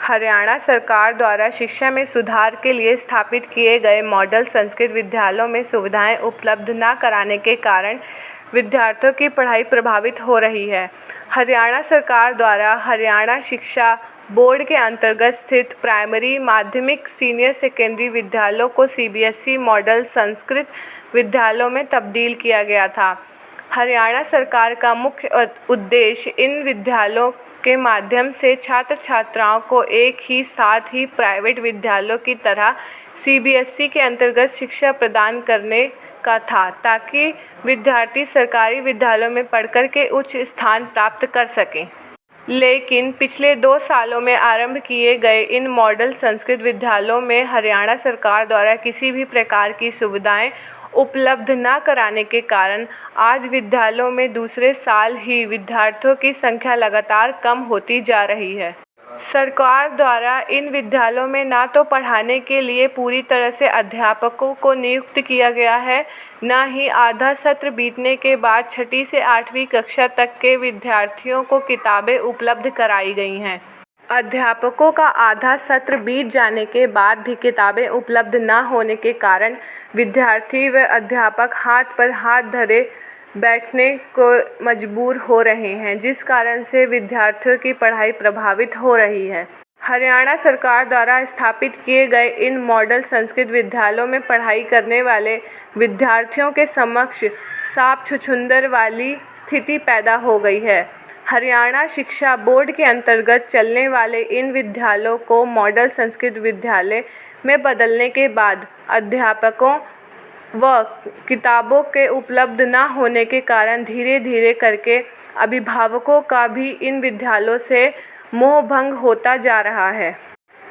हरियाणा सरकार द्वारा शिक्षा में सुधार के लिए स्थापित किए गए मॉडल संस्कृत विद्यालयों में सुविधाएं उपलब्ध न कराने के कारण विद्यार्थियों की पढ़ाई प्रभावित हो रही है। हरियाणा सरकार द्वारा हरियाणा शिक्षा बोर्ड के अंतर्गत स्थित प्राइमरी, माध्यमिक, सीनियर सेकेंडरी विद्यालयों को सीबीएसई मॉडल संस्कृत विद्यालयों में तब्दील किया गया था। हरियाणा सरकार का मुख्य उद्देश्य इन विद्यालयों के माध्यम से छात्र छात्राओं को एक ही साथ ही प्राइवेट विद्यालयों की तरह सीबीएसई के अंतर्गत शिक्षा प्रदान करने का था, ताकि विद्यार्थी सरकारी विद्यालयों में पढ़कर के उच्च स्थान प्राप्त कर सकें। लेकिन पिछले 2 सालों में आरंभ किए गए इन मॉडल संस्कृत विद्यालयों में हरियाणा सरकार द्वारा किसी भी प्रकार की सुविधाएं उपलब्ध न कराने के कारण आज विद्यालयों में दूसरे साल ही विद्यार्थियों की संख्या लगातार कम होती जा रही है। सरकार द्वारा इन विद्यालयों में न तो पढ़ाने के लिए पूरी तरह से अध्यापकों को नियुक्त किया गया है, न ही आधा सत्र बीतने के बाद 6ठी से 8वीं कक्षा तक के विद्यार्थियों को किताबें उपलब्ध कराई गई हैं। अध्यापकों का आधा सत्र बीत जाने के बाद भी किताबें उपलब्ध न होने के कारण विद्यार्थी व अध्यापक हाथ पर हाथ धरे बैठने को मजबूर हो रहे हैं, जिस कारण से विद्यार्थियों की पढ़ाई प्रभावित हो रही है। हरियाणा सरकार द्वारा स्थापित किए गए इन मॉडल संस्कृत विद्यालयों में पढ़ाई करने वाले विद्यार्थियों के समक्ष साफ छुछुंदर वाली स्थिति पैदा हो गई है। हरियाणा शिक्षा बोर्ड के अंतर्गत चलने वाले इन विद्यालयों को मॉडल संस्कृत विद्यालय में बदलने के बाद अध्यापकों व किताबों के उपलब्ध न होने के कारण धीरे धीरे करके अभिभावकों का भी इन विद्यालयों से मोह भंग होता जा रहा है,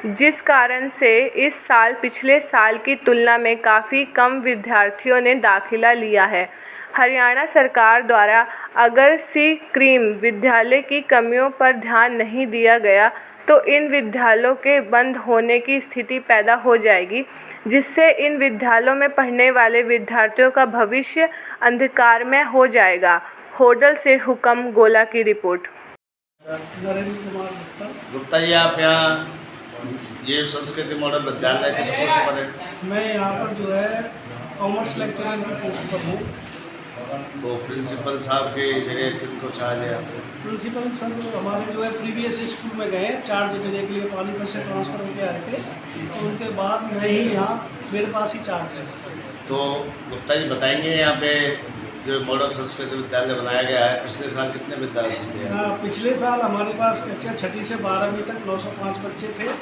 जिस कारण से इस साल पिछले साल की तुलना में काफ़ी कम विद्यार्थियों ने दाखिला लिया है। हरियाणा सरकार द्वारा अगर सी क्रीम विद्यालय की कमियों पर ध्यान नहीं दिया गया तो इन विद्यालयों के बंद होने की स्थिति पैदा हो जाएगी, जिससे इन विद्यालयों में पढ़ने वाले विद्यार्थियों का भविष्य अंधकारमय हो जाएगा। होडल से हुक्म गोला की रिपोर्ट। नरेंद्र कुमार गुप्ता जी, आप यहाँ ये संस्कृति मॉडल विद्यालय किस पोस्ट पर है? मैं यहाँ पर जो है कॉमर्स लेक्चरर की पोस्ट पर हूँ। तो प्रिंसिपल साहब की जगह किनको चाहिए आपको? प्रिंसिपल सर हमारे जो है प्रीवियस स्कूल में गए चार्ज देने के लिए, पानीपत से ट्रांसफ़र होकर आए थे, और उनके बाद मैं ही यहाँ मेरे पास ही चार्ज है। तो गुप्ता जी बताएंगे यहाँ पे जो मॉडल संस्कृत विद्यालय बनाया गया है, पिछले साल कितने विद्यार्थी थे? हाँ, पिछले साल हमारे पास कक्षा 6ठी से 12वीं तक 905 बच्चे थे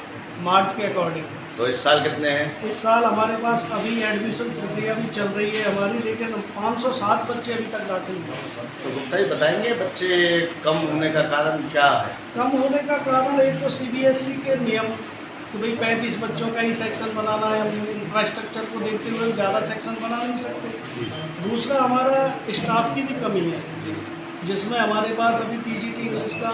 मार्च के अकॉर्डिंग। तो इस साल कितने हैं? इस साल हमारे पास अभी एडमिशन प्रक्रिया भी चल रही है हमारी, लेकिन 507 बच्चे अभी तक दाखिल हुए। तो गुप्ता जी बताएंगे बच्चे कम होने का कारण क्या है? कम होने का कारण एक तो सीबीएसई के नियम कि भाई 35 बच्चों का ही सेक्शन बनाना है, हम इंफ्रास्ट्रक्चर को देखते हुए ज़्यादा सेक्शन बना नहीं सकते। दूसरा हमारा स्टाफ की भी कमी है, जिसमें हमारे पास अभी पीजीटी इंग्लिश का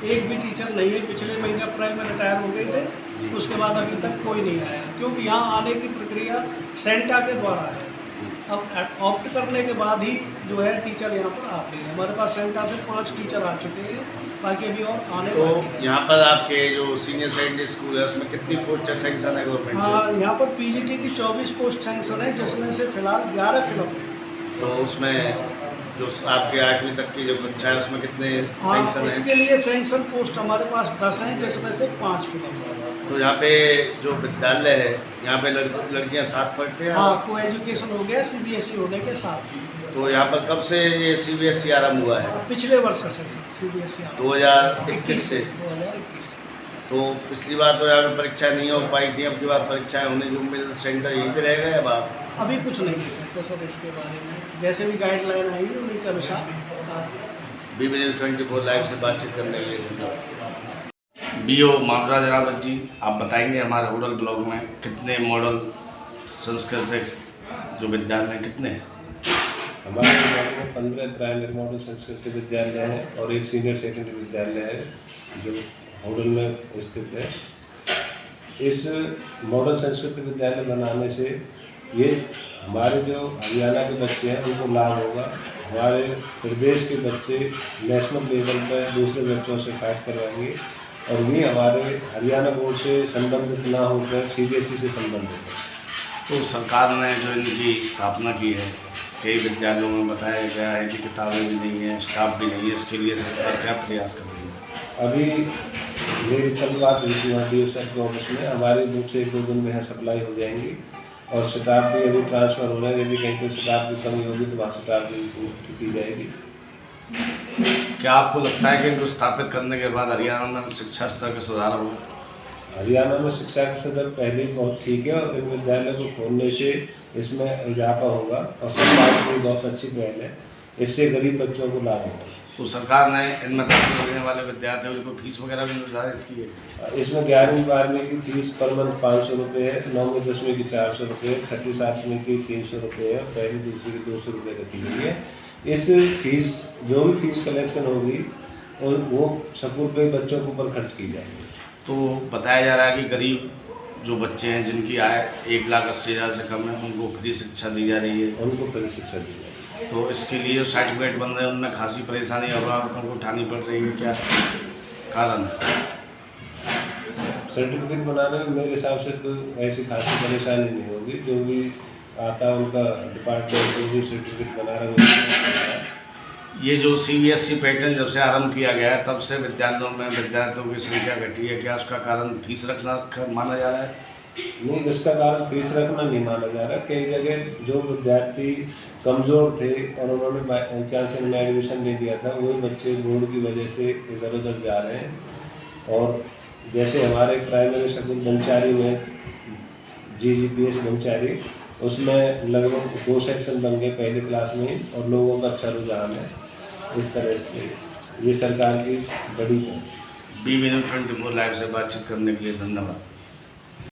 एक भी टीचर नहीं है। पिछले महीने अप्रैल में रिटायर हो गए थे, उसके बाद अभी तक कोई नहीं आया, क्योंकि यहाँ आने की प्रक्रिया सेंटा के द्वारा है। अब ऑप्ट करने के बाद ही जो है टीचर यहाँ पर आते हैं। हमारे पास सेंटा से 5 टीचर आ चुके हैं, बाकी अभी और आने तो वाले हैं। यहाँ पर आपके जो सीनियर सेकेंडरी स्कूल है उसमें कितनी पोस्ट सेंक्शन है गवर्नमेंट से? हाँ, यहाँ पर पीजीटी की 24 पोस्ट सेंक्शन है, जिसमें से फिलहाल 11 फिलअप है। तो उसमें जो आपके 8वीं तक की जो कक्षा है उसमें कितने हाँ, सेंक्शन है? उसके लिए सेंक्शन पोस्ट हमारे पास 10 हैं, जिसमें से 5 फिलअप है। तो यहाँ पे जो विद्यालय है यहाँ पे लड़कियाँ साथ पढ़ते हैं? हाँ, को एजुकेशन हो गया सीबीएसई होने के साथ ही। तो यहाँ पर कब से ये सीबीएसई आरंभ हुआ है? पिछले वर्ष से सीबीएसई 2021 से। 2021 तो पिछली बार तो यहाँ पे परीक्षा नहीं हो पाई थी, अब की बार परीक्षाएं होने की उम्मीद, सेंटर यहीं पे रहेगा या बात? अभी कुछ नहीं कह सकते सर इसके बारे में, जैसे भी गाइडलाइन आएगी उन्हीं के अनुसार। BB News 24 लाइव से बातचीत करने के लिए धन्यवाद। BO मामराज रावत जी, आप बताएंगे हमारे होडल ब्लॉक में कितने मॉडल सांस्कृतिक जो विद्यालय हैं कितने हैं? हमारे ब्लॉक में 15 प्राइमरी मॉडल संस्कृत विद्यालय है और एक सीनियर सेकेंडरी विद्यालय है जो होडल में स्थित है। इस मॉडल संस्कृत विद्यालय बनाने से ये हमारे जो हरियाणा के बच्चे हैं उनको लाभ होगा। हमारे प्रदेश के बच्चे नेशनल लेवल पर दूसरे बच्चों से फाइट करवाएंगे और ये हमारे हरियाणा बोर्ड से संबंधित ना होकर CBSE से संबंधित है। तो सरकार ने जो इनकी स्थापना की है, कई विद्यालयों में बताया गया है कि किताबें भी नहीं है, स्टाफ भी नहीं है, इसके लिए सरकार क्या प्रयास कर रही है? अभी मेरी कल बात हुई थी वहाँ DO सर के ऑफिस में, हमारी बुक से 1-2 दिन में यहाँ सप्लाई हो जाएंगी और स्टाफ भी अभी ट्रांसफ़र हो रहा है। यदि कहीं पर स्टाफ की कमी होगी तो वहाँ स्टाफ की पूर्ति की जाएगी। क्या आपको लगता है कि इनको स्थापित करने के बाद हरियाणा में शिक्षा स्तर का सुधार होगा? हरियाणा में शिक्षा का स्तर पहले ही बहुत ठीक है और इन विद्यालयों को खोलने से इसमें इजाफा होगा और सरकार की बहुत अच्छी पहल है, इससे गरीब बच्चों को लाभ होगा। तो सरकार ने इनमें दाखिल होने वाले विद्यार्थियों को फीस वगैरह भी निर्धारित की है? इसमें 11वीं 12वीं की फीस पर मंथ 500 रुपये है, 9वीं 10वीं की 400 रुपये, 6ठी 7वीं की 300 रुपये है, पहली दूसरी की 200 रुपये रखी गई है। इस फीस जो भी फीस कलेक्शन होगी और वो स्कूल पे बच्चों के ऊपर खर्च की जाएगी। तो बताया जा रहा है कि गरीब जो बच्चे हैं जिनकी आय 1,80,000 से कम है उनको फ्री शिक्षा दी जा रही है, उनको फ्री शिक्षा दी जाएगी। तो इसके लिए जो सर्टिफिकेट बन रहे हैं उनमें खासी परेशानी अभिभावकों को उठानी पड़ रही है, क्या कारण? सर्टिफिकेट बनाने में मेरे हिसाब से तो ऐसी खासी परेशानी नहीं होगी। जो भी आता है उनका डिपार्टमेंट जो भी सर्टिफिकेट बना रहा है। ये जो CBSE पैटर्न जब से आरंभ किया गया है तब से विद्यालयों में विद्यार्थियों की संख्या घटी है, क्या उसका कारण फीस रखना माना जा रहा है? नहीं, इसका कारण फीस रखना नहीं माना जा रहा। कई जगह जो विद्यार्थी कमज़ोर थे और उन्होंने बाई चांस इनमें एडमिशन ले लिया था, वही बच्चे बोर्ड की वजह से इधर उधर जा रहे हैं। और जैसे हमारे प्राइमरी स्कूल बंचारी में GGPS बंचारी, उसमें लगभग 2 सेक्शन बन गए पहले क्लास में ही और लोगों का अच्छा रुझान है। इस तरह से ये सरकार की बड़ी है। BV News 24 लाइव से बातचीत करने के लिए धन्यवाद।